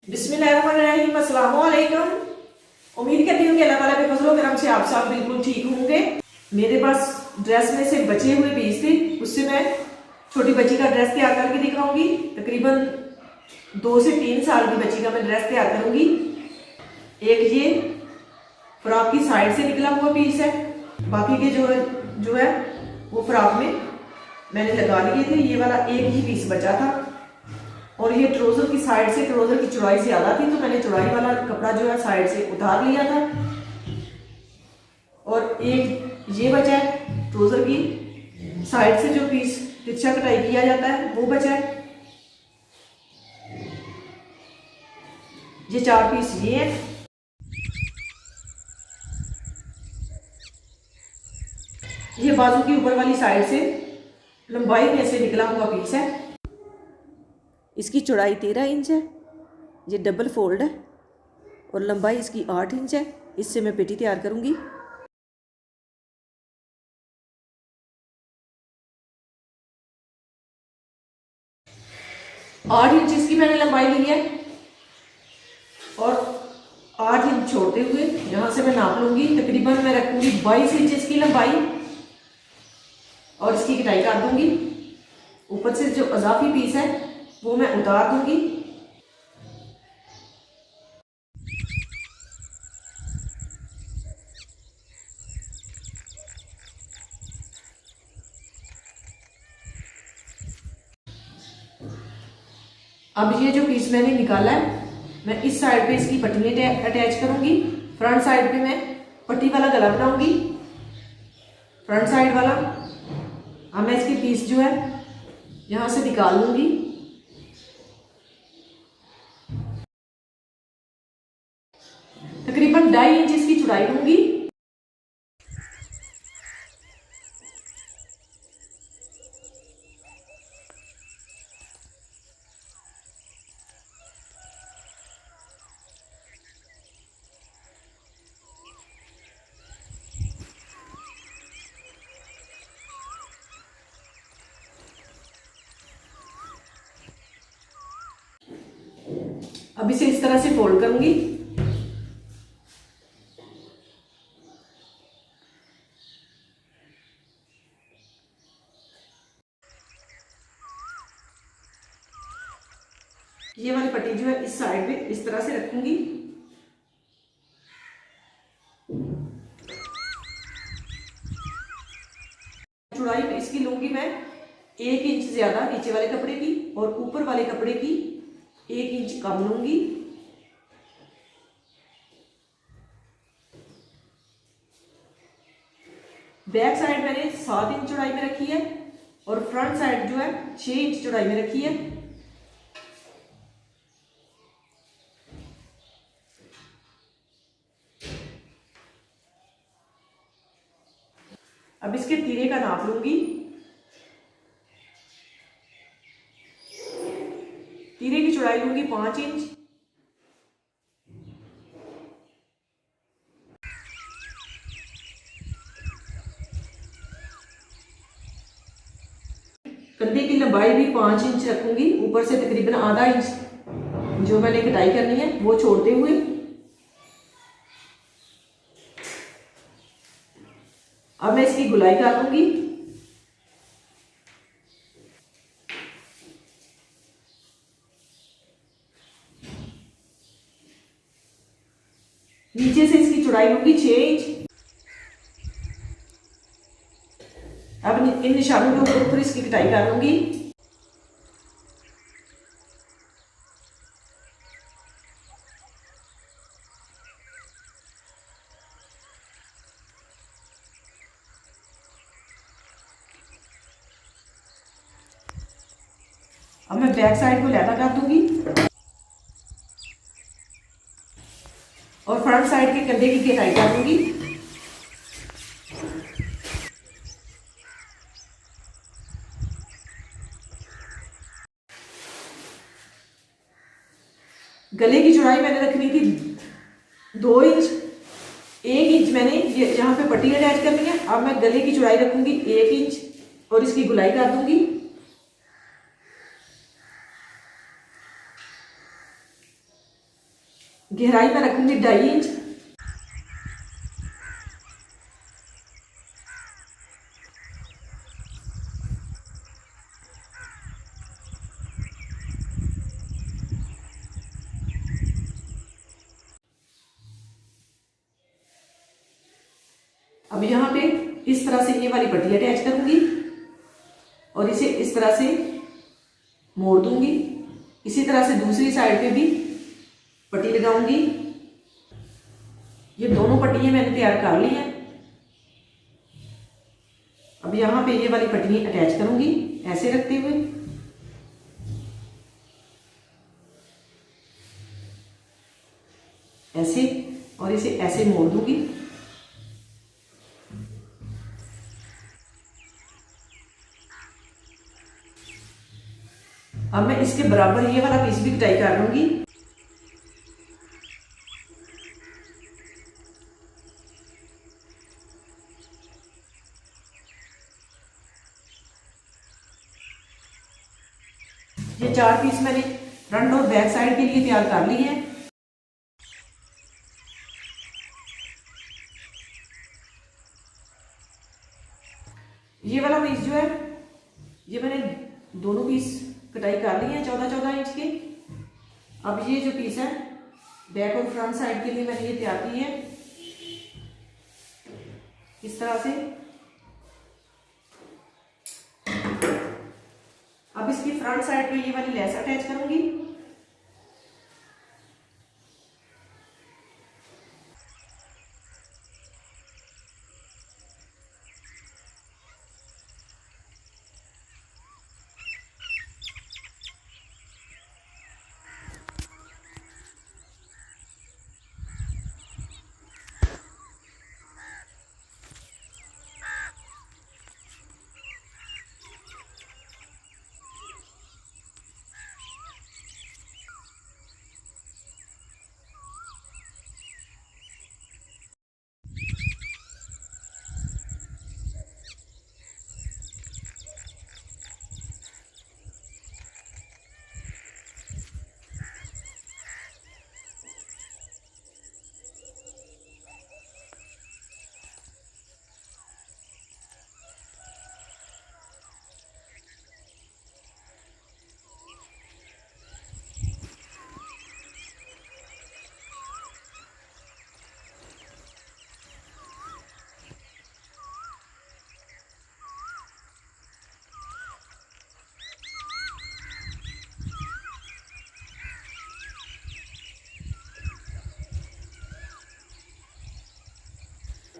बिस्मिल्लाहिर्रहमानिर्रहीम, अस्सलाम वालेकुम। उम्मीद करती हूँ कि अल्लाह ताला के फजलो करम से आप सब बिल्कुल ठीक होंगे। मेरे पास ड्रेस में से बचे हुए पीस थे, उससे मैं छोटी बच्ची का ड्रेस तैयार करके दिखाऊंगी। तकरीबन 2 से 3 साल की बच्ची का मैं ड्रेस तैयार करूंगी। एक ये फ्रॉक की साइड से निकला हुआ पीस है, बाकी के जो है वो फ्रॉक में मैंने लगा लिए थे। ये वाला एक ही पीस बचा था और ये ट्राउजर की साइड से, ट्राउजर की चौड़ाई ज्यादा थी तो मैंने चौड़ाई वाला कपड़ा जो है साइड से उतार लिया था। और एक ये बचा है, ट्राउजर की साइड से जो पीस तिरछा कटाई किया जाता है वो बचा है। ये 4 पीस ये है। ये बाजू की ऊपर वाली साइड से लंबाई में से निकला हुआ पीस है। इसकी चौड़ाई 13 इंच है। ये डबल फोल्ड है और लंबाई इसकी 8 इंच है। इससे मैं पेटी तैयार करूंगी। 8 इंच इसकी मैंने लंबाई ली है और 8 इंच छोड़ते हुए यहां से मैं नाप लूंगी। तकरीबन मैं रखूंगी 22 इंच इसकी लंबाई और इसकी कटाई कर दूंगी। ऊपर से जो अजाफी पीस है वो मैं उतार दूंगी। अब ये जो पीस मैंने निकाला है, मैं इस साइड पे इसकी पट्टियां अटैच करूंगी। फ्रंट साइड पे मैं पट्टी वाला गला बनाऊंगी, फ्रंट साइड वाला। अब मैं इसकी पीस जो है यहां से निकाल लूंगी। तकरीबन 2.5 इंच इसकी चौड़ाई लूंगी। अब इसे इस तरह से फोल्ड करूंगी। ये वाली पट्टी जो है इस साइड पे इस तरह से रखूंगी। चौड़ाई में इसकी लूंगी मैं 1 इंच ज्यादा नीचे वाले कपड़े की और ऊपर वाले कपड़े की 1 इंच कम लूंगी। बैक साइड मैंने 7 इंच चौड़ाई में रखी है और फ्रंट साइड जो है 6 इंच चौड़ाई में रखी है। अब इसके तीरे का नाप लूंगी। तीरे की चौड़ाई लूंगी 5 इंच। कंधे की लंबाई भी 5 इंच रखूंगी। ऊपर से तकरीबन आधा इंच जो मैंने कटाई करनी है वो छोड़ते हुए अब मैं इसकी गुलाई कर लूंगी। नीचे से इसकी चौड़ाई लूंगी 6 इंच। अब इन निशानों के ऊपर इसकी कटाई कर लूंगी। अब मैं बैक साइड को लैदा कर दूंगी और फ्रंट साइड के कंधे की कटाई कर दूंगी। गले की चौड़ाई मैंने रखनी थी 2 इंच। 1 इंच मैंने ये जहां पे पट्टी अटैच करनी है। अब मैं गले की चौड़ाई रखूंगी 1 इंच और इसकी गुलाई कर दूंगी। गहराई में रखूंगी 2.5 इंच। अब यहाँ पे इस तरह से ये वाली पट्टी अटैच करूंगी और इसे इस तरह से मोड़ दूंगी। इसी तरह से दूसरी साइड पे भी पट्टी लगाऊंगी। ये दोनों पट्टियां मैंने तैयार कर ली हैं। अब यहाँ पे ये वाली पट्टियां अटैच करूंगी ऐसे रखते हुए। ऐसे, और इसे ऐसे मोड़ दूंगी। अब मैं इसके बराबर ये वाला पीस भी कटाई कर लूंगी। ये 4 पीस मैंने फ्रंट और बैक साइड के लिए तैयार कर ली है। ये वाला पीस जो है, ये मैंने दोनों पीस कटाई कर ली है 14-14 इंच के। अब ये जो पीस है बैक और फ्रंट साइड के लिए मैंने ये तैयार की है इस तरह से। अब इसकी फ्रंट साइड पे ये वाली लेस अटैच करूंगी।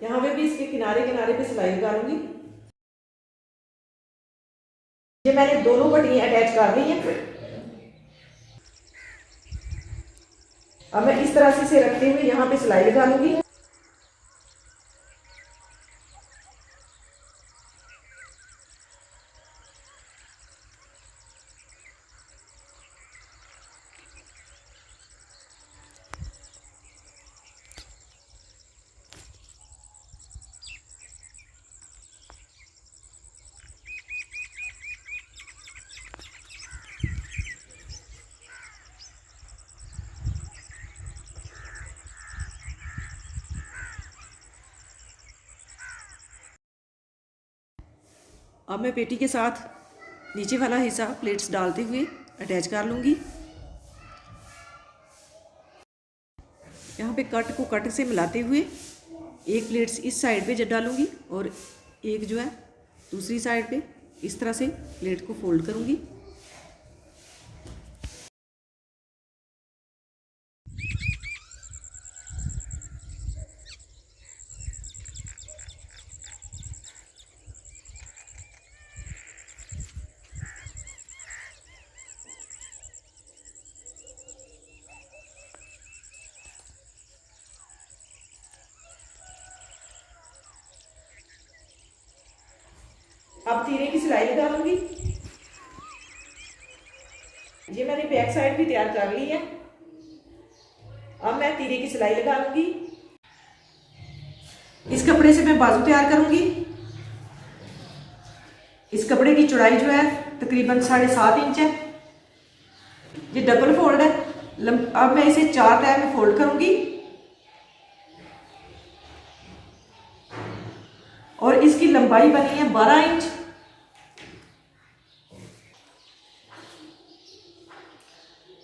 यहाँ पे भी इसके किनारे किनारे पे सिलाई लगा लूंगी। ये मैंने दोनों पट्टियां अटैच कर दी हैं। अब मैं इस तरह से इसे रखते हुए यहाँ पे सिलाई लगा लूंगी। अब मैं पेटी के साथ नीचे वाला हिस्सा प्लेट्स डालते हुए अटैच कर लूँगी। यहाँ पे कट को कट से मिलाते हुए एक प्लेट्स इस साइड पे डालूँगी और एक जो है दूसरी साइड पे इस तरह से प्लेट को फोल्ड करूँगी। अब तीरे की सिलाई लगा लूंगी। ये मैंने बैक साइड भी तैयार कर ली है। अब मैं तीरे की सिलाई लगा लूंगी। इस कपड़े से मैं बाजू तैयार करूंगी। इस कपड़े की चौड़ाई जो है तकरीबन 7.5 इंच है। ये डबल फोल्ड है, अब मैं इसे 4 तह में फोल्ड करूंगी और इसकी लंबाई बनी है 12 इंच।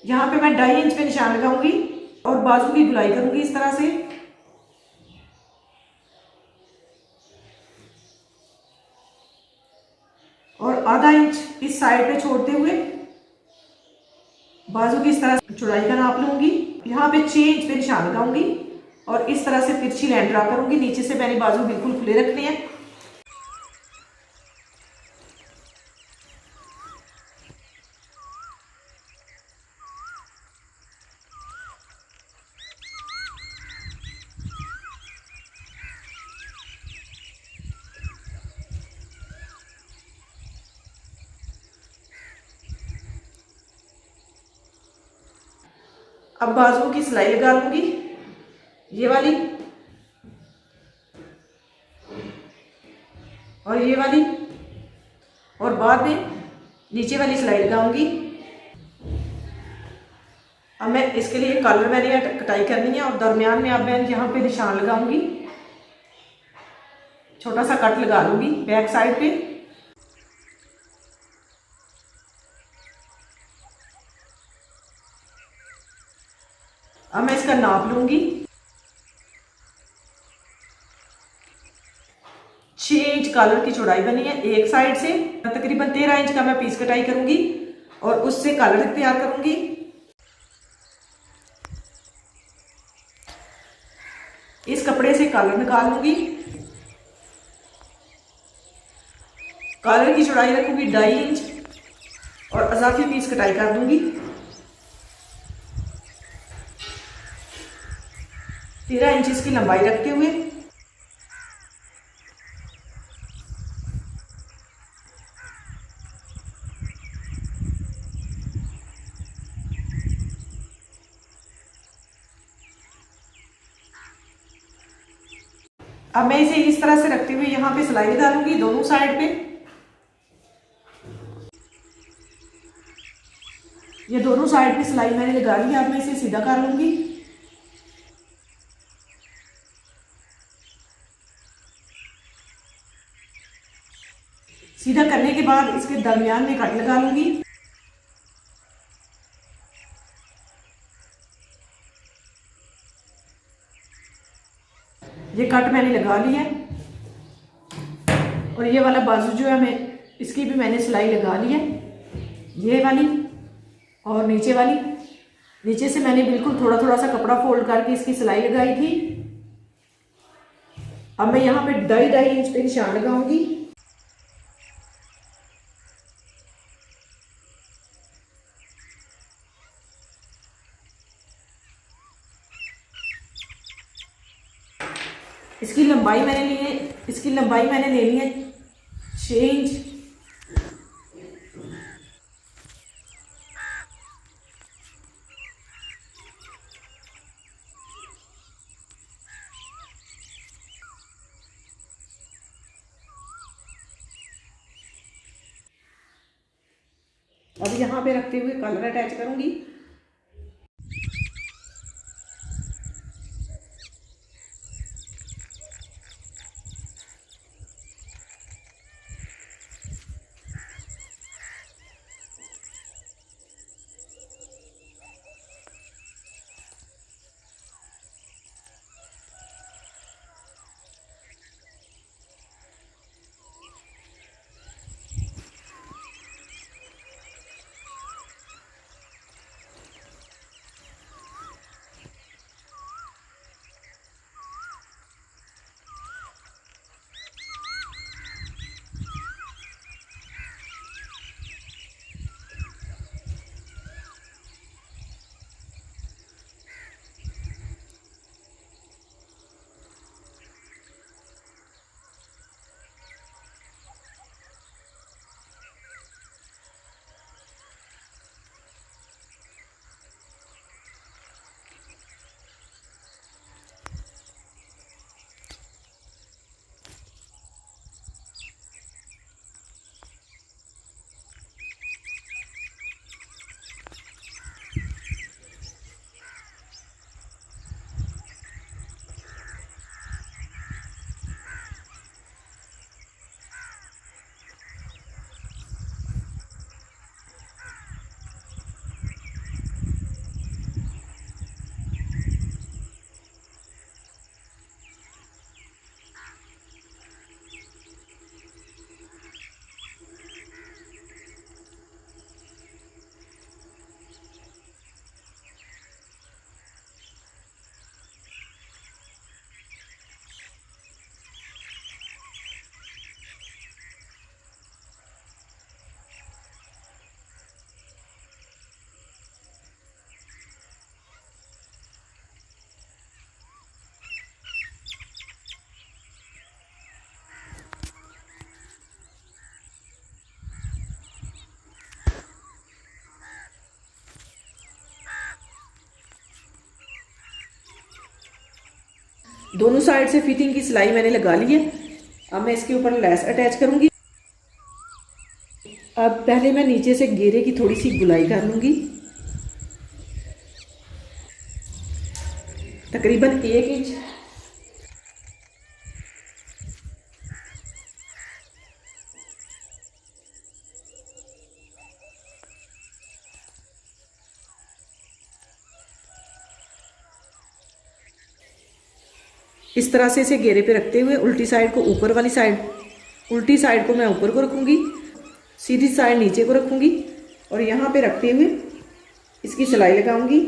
यहां पे मैं 2.5 इंच पे निशान लगाऊंगी और बाजू की गुलाई करूंगी इस तरह से। और आधा इंच इस साइड पे छोड़ते हुए बाजू की इस तरह से चौड़ाई का नाप लूंगी। यहाँ पे 6 इंच पे निशान लगाऊंगी और इस तरह से तिरछी लाइन ड्रा करूंगी। नीचे से मैंने बाजू बिल्कुल खुले रखने हैं। अब बाजुओं की सिलाई लगा लूंगी, ये वाली और ये वाली, और बाद में नीचे वाली सिलाई लगाऊंगी। अब मैं इसके लिए कॉलर मैंने कटाई करनी है और दरमियान में अब मैं यहाँ पे निशान लगाऊंगी, छोटा सा कट लगा लूंगी बैक साइड पे। अब मैं इसका नाप लूंगी। 6 इंच कॉलर की चौड़ाई बनी है एक साइड से। तकरीबन 13 इंच का मैं पीस कटाई करूंगी और उससे कॉलर तैयार करूंगी। इस कपड़े से कॉलर निकाल लूंगी। कॉलर की चौड़ाई रखूंगी 2.5 इंच और अजाफी पीस कटाई कर दूंगी। 13 इंच इसकी लंबाई रखते हुए अब मैं इसे इस तरह से रखते हुए यहाँ पे सिलाई लगा लूंगी दोनों साइड पे। ये दोनों साइड पे सिलाई मैंने लगा ली। अब मैं इसे सीधा कर लूंगी। सीधा करने के बाद इसके दरमियान में कट लगा लूंगी। ये कट मैंने लगा लिया है और ये वाला बाजू जो है मैं इसकी भी मैंने सिलाई लगा ली है, ये वाली और नीचे वाली। नीचे से मैंने बिल्कुल थोड़ा थोड़ा सा कपड़ा फोल्ड करके इसकी सिलाई लगाई थी। अब मैं यहाँ पे 2.5 इंच पे निशान लगाऊंगी। इसकी लंबाई मैंने ले ली है 6 इंच। अब यहाँ पे रखते हुए कॉलर अटैच करूंगी। दोनों साइड से फिटिंग की सिलाई मैंने लगा ली है। अब मैं इसके ऊपर लेस अटैच करूंगी। अब पहले मैं नीचे से घेरे की थोड़ी सी गुलाई कर लूंगी, तकरीबन 1 इंच। इस तरह से इसे घेरे पे रखते हुए उल्टी साइड को ऊपर वाली साइड, उल्टी साइड को मैं ऊपर को रखूंगी, सीधी साइड नीचे को रखूंगी और यहाँ पे रखते हुए इसकी सिलाई लगाऊंगी।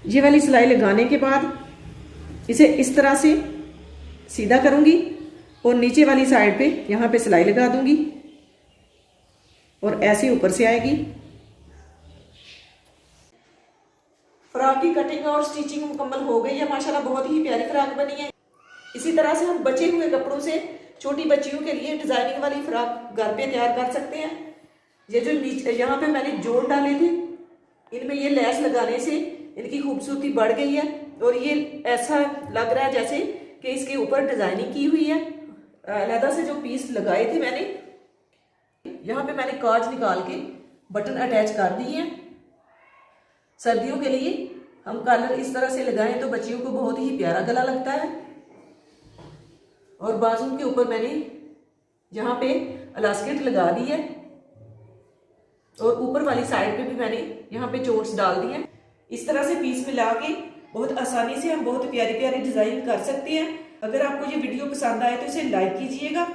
ये वाली सिलाई लगाने के बाद इसे इस तरह से सीधा करूंगी और नीचे वाली साइड पे यहाँ पे सिलाई लगा दूंगी और ऐसे ऊपर से आएगी। फ्रॉक की कटिंग और स्टिचिंग मुकम्मल हो गई है। माशाल्लाह बहुत ही प्यारी फ्रॉक बनी है। इसी तरह से हम बचे हुए कपड़ों से छोटी बच्चियों के लिए डिजाइनिंग वाली फ्रॉक घर पे तैयार कर सकते हैं। ये जो नीचे यहाँ पे मैंने जोड़ डाले थे, इनमें ये लेस लगाने से इनकी खूबसूरती बढ़ गई है और ये ऐसा लग रहा है जैसे कि इसके ऊपर डिजाइनिंग की हुई है। अलहदा से जो पीस लगाए थे मैंने, यहाँ पे मैंने काज निकाल के बटन अटैच कर दिए हैं। सर्दियों के लिए हम कॉलर इस तरह से लगाएं तो बच्चियों को बहुत ही प्यारा गला लगता है। और बाजू के ऊपर मैंने यहाँ पे इलास्टिक लगा दी है और ऊपर वाली साइड पे भी मैंने यहाँ पे चोट्स डाल दी है। इस तरह से पीस मिला के बहुत आसानी से हम बहुत प्यारी प्यारी डिजाइन कर सकते हैं। अगर आपको ये वीडियो पसंद आए तो इसे लाइक कीजिएगा।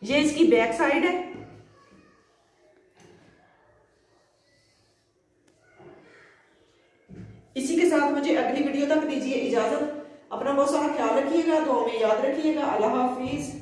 ये इसकी बैक साइड है। इसी के साथ मुझे अगली वीडियो तक दीजिए इजाजत। अपना बहुत सारा ख्याल रखिएगा, दुआ में याद रखिएगा। अल्लाह हाफिज।